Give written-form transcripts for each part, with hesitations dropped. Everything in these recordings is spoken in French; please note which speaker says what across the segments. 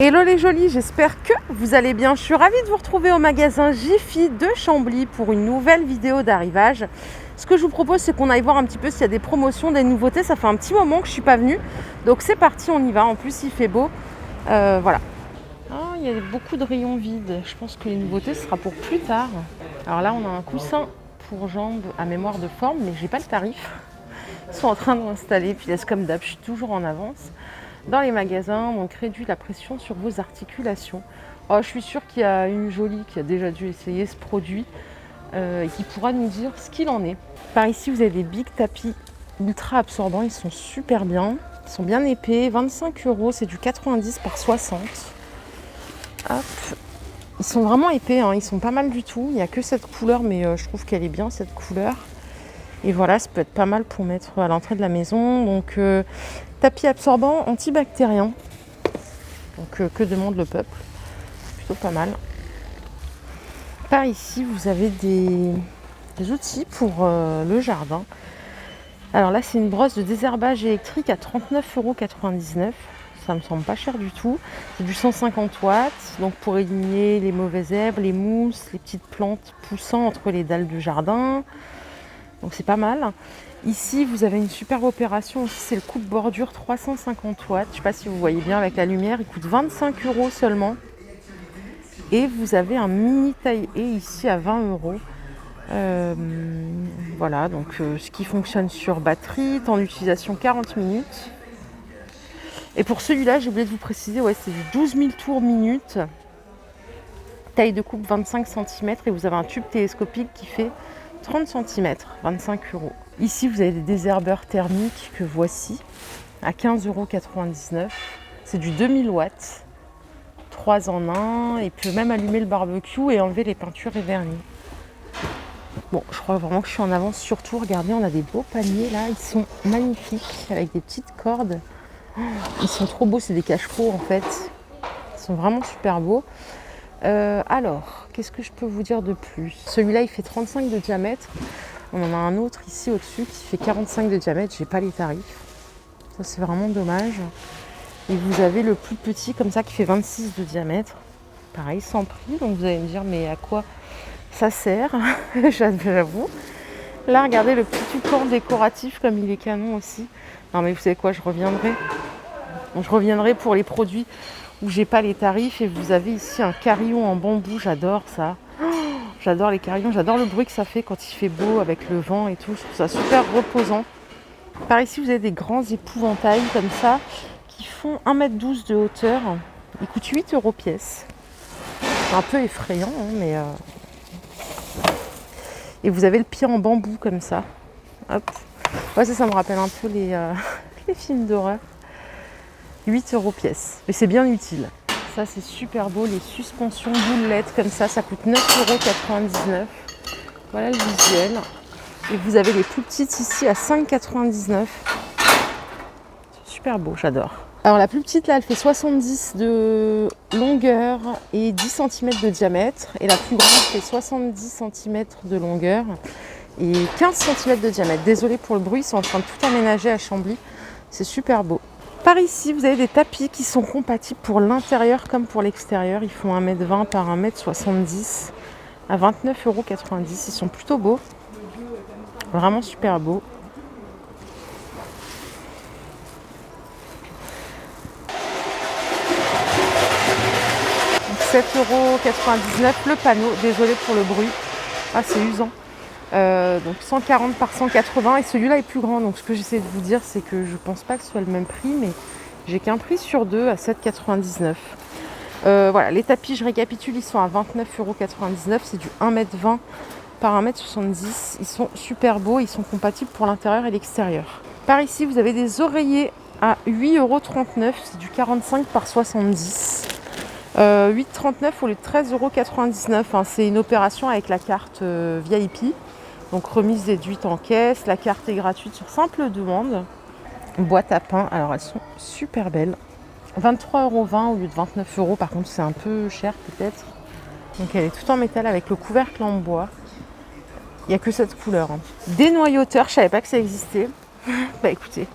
Speaker 1: Hello les jolis, j'espère que vous allez bien. Je suis ravie de vous retrouver au magasin Jiffy de Chambly pour une nouvelle vidéo d'arrivage. Ce que je vous propose, c'est qu'on aille voir un petit peu s'il y a des promotions, des nouveautés. Ça fait un petit moment que je ne suis pas venue. Donc c'est parti, on y va. En plus, il fait beau. Voilà. Ah, il y a beaucoup de rayons vides. Je pense que les nouveautés, ce sera pour plus tard. Alors là, on a un coussin pour jambes à mémoire de forme, mais j'ai pas le tarif. Ils sont en train de l'installer. Puis laisse comme d'hab, je suis toujours en avance. Dans les magasins, donc réduit la pression sur vos articulations. Oh, je suis sûre qu'il y a une jolie qui a déjà dû essayer ce produit et qui pourra nous dire ce qu'il en est. Par ici, vous avez des big tapis ultra absorbants. Ils sont super bien. Ils sont bien épais. 25 €, c'est du 90 par 60. Hop. Ils sont vraiment épais, hein. Ils sont pas mal du tout. Il n'y a que cette couleur, mais je trouve qu'elle est bien, cette couleur. Et voilà, ça peut être pas mal pour mettre à l'entrée de la maison. Donc, tapis absorbant antibactérien. Donc, que demande le peuple? Plutôt pas mal. Par ici, vous avez des outils pour le jardin. Alors là, c'est une brosse de désherbage électrique à 39,99 €. Ça me semble pas cher du tout. C'est du 150 watts. Donc, pour éliminer les mauvaises herbes, les mousses, les petites plantes poussant entre les dalles du jardin. Donc, c'est pas mal. Ici, vous avez une super opération aussi, c'est le coupe-bordure 350 watts. Je ne sais pas si vous voyez bien avec la lumière, il coûte 25 € seulement. Et vous avez un mini taille-haie ici à 20 €. Voilà, donc ce qui fonctionne sur batterie, temps d'utilisation 40 minutes. Et pour celui-là, j'ai oublié de vous préciser, ouais, c'est du 12 000 tours minute. Taille de coupe 25 cm et vous avez un tube télescopique qui fait 30 cm, 25 €. Ici, vous avez des désherbeurs thermiques que voici à 15,99 €. C'est du 2000 watts, 3 en 1. Et peut même allumer le barbecue et enlever les peintures et vernis. Bon, je crois vraiment que je suis en avance. Surtout, regardez, on a des beaux paniers là. Ils sont magnifiques avec des petites cordes. Ils sont trop beaux, c'est des cache-pots en fait. Ils sont vraiment super beaux. Alors, qu'est-ce que je peux vous dire de plus? Celui-là, il fait 35 de diamètre. On en a un autre ici au-dessus qui fait 45 de diamètre. J'ai pas les tarifs. Ça, c'est vraiment dommage. Et vous avez le plus petit comme ça qui fait 26 de diamètre. Pareil, sans prix. Donc vous allez me dire, mais à quoi ça sert? J'avoue. Là, regardez le petit toucan décoratif comme il est canon aussi. Non, mais vous savez quoi? Je reviendrai. Donc, je reviendrai pour les produits où j'ai pas les tarifs. Et vous avez ici un carillon en bambou. J'adore ça. J'adore les carillons, j'adore le bruit que ça fait quand il fait beau avec le vent et tout. Je trouve ça super reposant. Par ici, vous avez des grands épouvantails comme ça qui font 1,12 m de hauteur. Ils coûtent 8 € pièce. C'est un peu effrayant, hein, mais... Et vous avez le pied en bambou comme ça. Hop. Ouais, ça me rappelle un peu les films d'horreur. 8 € pièce. Mais c'est bien utile. Ça, c'est super beau, les suspensions boulettes comme ça coûte 9,99 €. Voilà le visuel. Et vous avez les plus petites ici à 5,99 €. C'est super beau, j'adore. Alors la plus petite là, elle fait 70 de longueur et 10 cm de diamètre. Et la plus grande fait 70 cm de longueur et 15 cm de diamètre. Désolée pour le bruit, ils sont en train de tout aménager à Chambly. C'est super beau. Par ici, vous avez des tapis qui sont compatibles pour l'intérieur comme pour l'extérieur. Ils font 1,20 m par 1,70 m à 29,90 €. Ils sont plutôt beaux. Vraiment super beaux. Donc 7,99 € le panneau. Désolé pour le bruit. Ah, c'est usant. Donc 140 par 180 et celui-là est plus grand. Donc ce que j'essaie de vous dire, c'est que je pense pas que ce soit le même prix, mais j'ai qu'un prix sur deux à 7,99 €. Voilà, les tapis, je récapitule, ils sont à 29,99 €. C'est du 1,20 m par 1,70 m. Ils sont super beaux, ils sont compatibles pour l'intérieur et l'extérieur. Par ici, vous avez des oreillers à 8,39 €. C'est du 45 par 70. 8,39 € au lieu de 13,99 €. Hein, c'est une opération avec la carte VIP. Donc remise déduite en caisse. La carte est gratuite sur simple demande. Boîte à pain. Alors elles sont super belles. 23,20 € au lieu de 29 €. Par contre, c'est un peu cher peut-être. Donc elle est toute en métal avec le couvercle en bois. Il n'y a que cette couleur. Hein. Dénoyauteur, je ne savais pas que ça existait. Bah écoutez,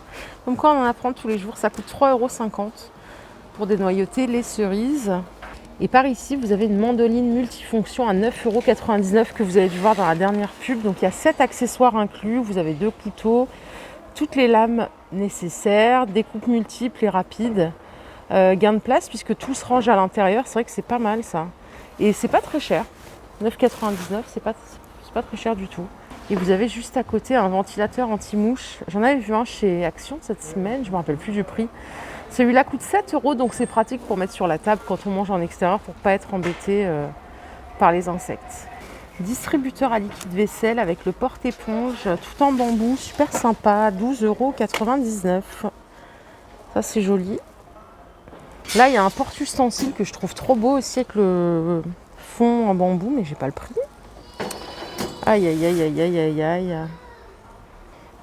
Speaker 1: comme quoi on en apprend tous les jours. Ça coûte 3,50 €. pour dénoyauter les cerises. Et par ici, vous avez une mandoline multifonction à 9,99 € que vous avez dû voir dans la dernière pub. Donc il y a 7 accessoires inclus, vous avez 2 couteaux, toutes les lames nécessaires, découpe multiples et rapides, gain de place puisque tout se range à l'intérieur. C'est vrai que c'est pas mal ça. Et c'est pas très cher, 9,99 €, c'est pas très cher du tout. Et vous avez juste à côté un ventilateur anti-mouche. J'en avais vu un chez Action cette semaine, je me rappelle plus du prix. Celui-là coûte 7 €, donc c'est pratique pour mettre sur la table quand on mange en extérieur pour ne pas être embêté par les insectes. Distributeur à liquide vaisselle avec le porte-éponge tout en bambou, super sympa, 12,99 €. Ça c'est joli. Là il y a un porte-ustensile que je trouve trop beau aussi avec le fond en bambou, mais j'ai pas le prix. Aïe aïe aïe aïe aïe aïe aïe.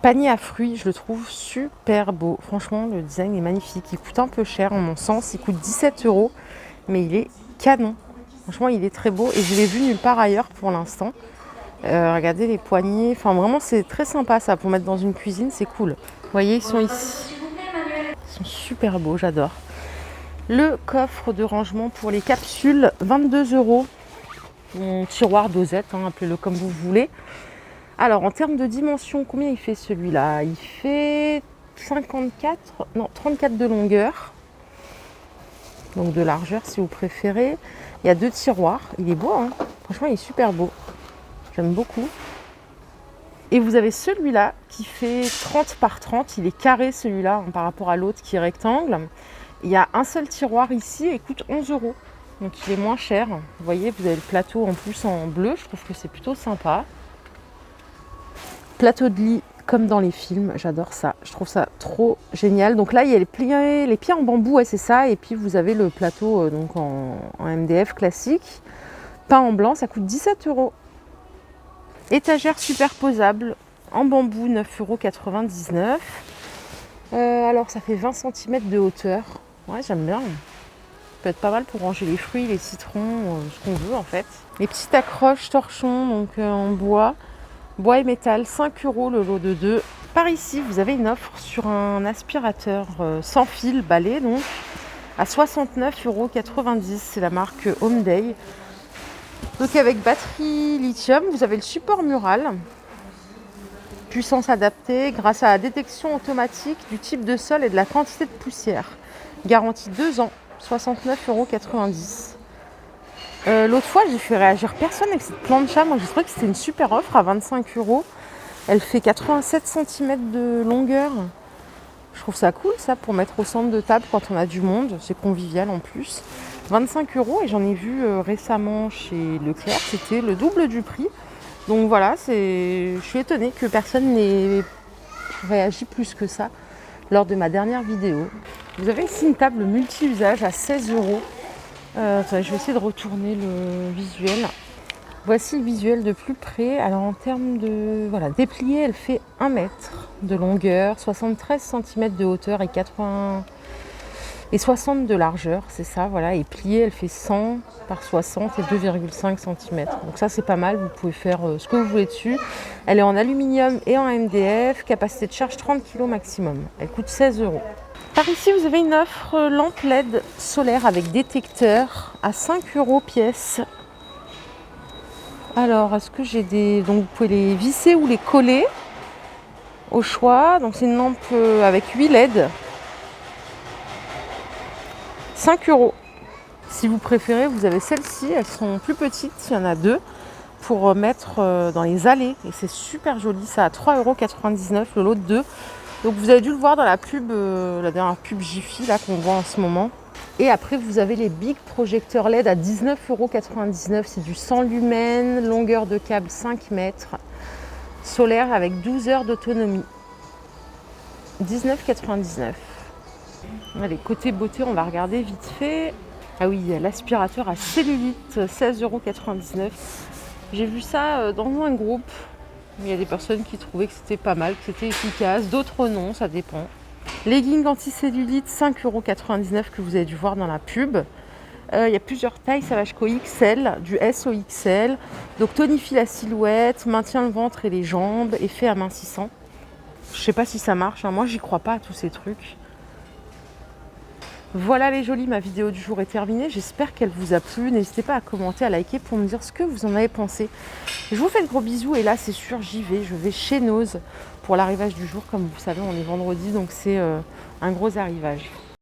Speaker 1: Panier à fruits, je le trouve super beau. Franchement, le design est magnifique. Il coûte un peu cher, en mon sens. Il coûte 17 €, mais il est canon. Franchement, il est très beau et je l'ai vu nulle part ailleurs pour l'instant. Regardez les poignées. Enfin, vraiment, c'est très sympa ça pour mettre dans une cuisine. C'est cool. Vous voyez, ils sont ici. Ils sont super beaux, j'adore. Le coffre de rangement pour les capsules, 22 €. Mon tiroir dosette, hein, appelez-le comme vous voulez. Alors en termes de dimension, combien il fait celui-là? Il fait 34 de longueur. Donc de largeur si vous préférez. Il y a 2 tiroirs. Il est beau, hein. Franchement il est super beau. J'aime beaucoup. Et vous avez celui-là qui fait 30 par 30. Il est carré celui-là hein, par rapport à l'autre qui est rectangle. Il y a un seul tiroir ici et il coûte 11 €. Donc il est moins cher. Vous voyez, vous avez le plateau en plus en bleu. Je trouve que c'est plutôt sympa. Plateau de lit comme dans les films. J'adore ça. Je trouve ça trop génial. Donc là, il y a les pieds en bambou. Ouais, c'est ça. Et puis vous avez le plateau donc en MDF classique. Peint en blanc. Ça coûte 17 €. Étagère superposable en bambou. 9,99 €. Alors ça fait 20 cm de hauteur. Ouais, j'aime bien. Ça peut être pas mal pour ranger les fruits, les citrons, ce qu'on veut en fait. Les petites accroches torchons donc en bois et métal, 5 € le lot de 2. Par ici, vous avez une offre sur un aspirateur sans fil balai donc à 69,90 €. C'est la marque Home Day. Donc avec batterie lithium, vous avez le support mural. Puissance adaptée grâce à la détection automatique du type de sol et de la quantité de poussière. Garantie 2 ans. 69,90 €. L'autre fois, j'ai fait réagir personne avec cette plancha. Moi, j'ai trouvé que c'était une super offre à 25 €. Elle fait 87 cm de longueur. Je trouve ça cool, ça, pour mettre au centre de table quand on a du monde. C'est convivial en plus. 25 € et j'en ai vu récemment chez Leclerc. C'était le double du prix. Donc voilà, je suis étonnée que personne n'ait réagi plus que ça lors de ma dernière vidéo. Vous avez ici une table multi-usage à 16 €. Attendez, je vais essayer de retourner le visuel. Voici le visuel de plus près. Alors en termes de déplié, elle fait 1 mètre de longueur, 73 cm de hauteur et 60 de largeur, c'est ça, voilà. Et pliée, elle fait 100 par 60 et 2,5 cm. Donc ça c'est pas mal, vous pouvez faire ce que vous voulez dessus. Elle est en aluminium et en MDF, capacité de charge 30 kg maximum. Elle coûte 16 €. Par ici, vous avez une offre lampe LED solaire avec détecteur à 5 € pièce. Alors, est-ce que j'ai des... Donc, vous pouvez les visser ou les coller au choix. Donc, c'est une lampe avec 8 LED. 5 €. Si vous préférez, vous avez celles-ci. Elles sont plus petites. Il y en a 2 pour mettre dans les allées. Et c'est super joli. Ça à 3,99 € le lot de 2. Donc vous avez dû le voir dans la pub, la dernière pub Jiffy là qu'on voit en ce moment. Et après vous avez les big projecteurs LED à 19,99 €. C'est du 100 lumens, longueur de câble 5 mètres, solaire avec 12 heures d'autonomie. 19,99 €. Allez, côté beauté, on va regarder vite fait. Ah oui, il y a l'aspirateur à cellulite, 16,99 €. J'ai vu ça dans un groupe. Il y a des personnes qui trouvaient que c'était pas mal, que c'était efficace, d'autres non, ça dépend. Leggings anti-cellulite, 5,99 € que vous avez dû voir dans la pub. Il y a plusieurs tailles, ça va jusqu'au XL, du S au XL. Donc tonifie la silhouette, maintient le ventre et les jambes, effet amincissant. Je sais pas si ça marche, hein. Moi j'y crois pas à tous ces trucs. Voilà les jolis, ma vidéo du jour est terminée. J'espère qu'elle vous a plu. N'hésitez pas à commenter, à liker pour me dire ce que vous en avez pensé. Je vous fais de gros bisous et là c'est sûr j'y vais. Je vais chez Noz pour l'arrivage du jour. Comme vous savez on est vendredi donc c'est un gros arrivage.